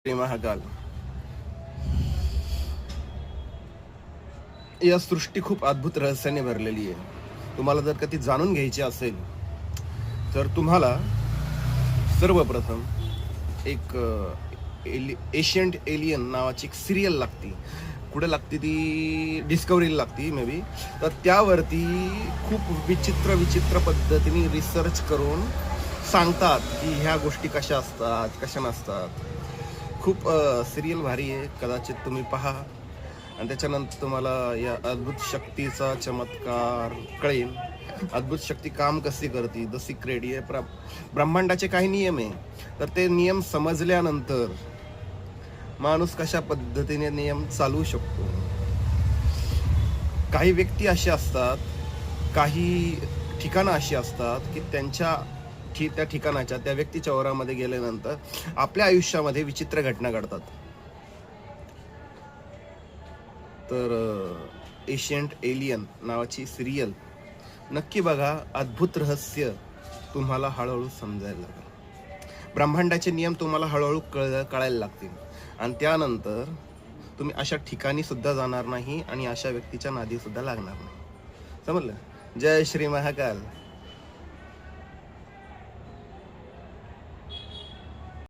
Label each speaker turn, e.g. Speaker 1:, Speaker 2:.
Speaker 1: श्री महाकाल. या सृष्टी खूप अद्भुत रहस्याने भरलेली आहे. तुम्हाला जर का ती जाणून घ्यायची असेल तर तुम्हाला सर्वप्रथम एक एशियंट एलियन नावाची एक सिरियल लागती. कुठे लागते ती? डिस्कवरीला लागती मे बी. तर त्यावरती खूप विचित्र विचित्र पद्धतीने रिसर्च करून सांगतात की ह्या गोष्टी कशा असतात कशा नसतात. खूप सिरियल भारी आहे, कदाचित तुम्ही पहा आणि त्याच्यानंतर तुम्हाला या अद्भुत शक्तीचा चमत्कार कळेल. अद्भुत शक्ती काम कशी करते, द सिक्रेट. हे ब्रह्मांडाचे काही नियम आहे, तर ते नियम समजल्यानंतर माणूस कशा पद्धतीने नियम चालवू शकतो. काही व्यक्ती असे असतात, काही ठिकाणं अशी असतात की त्या ठिकाणाच्या त्या व्यक्तीच्या ओरामध्ये गेल्यानंतर आपल्या आयुष्यामध्ये विचित्र घटना घडतात. तर एशियंट एलियन नावाची सिरियल नक्की बघा. अद्भुत रहस्य तुम्हाला हळूहळू समजायला लागेल. ब्रह्मांडाचे नियम तुम्हाला हळूहळू कळायला लागतील आणि त्यानंतर तुम्ही अशा ठिकाणी सुद्धा जाणार नाही आणि अशा व्यक्तीच्या नादी सुद्धा लागणार नाही. समजलं? जय श्री महाकाल.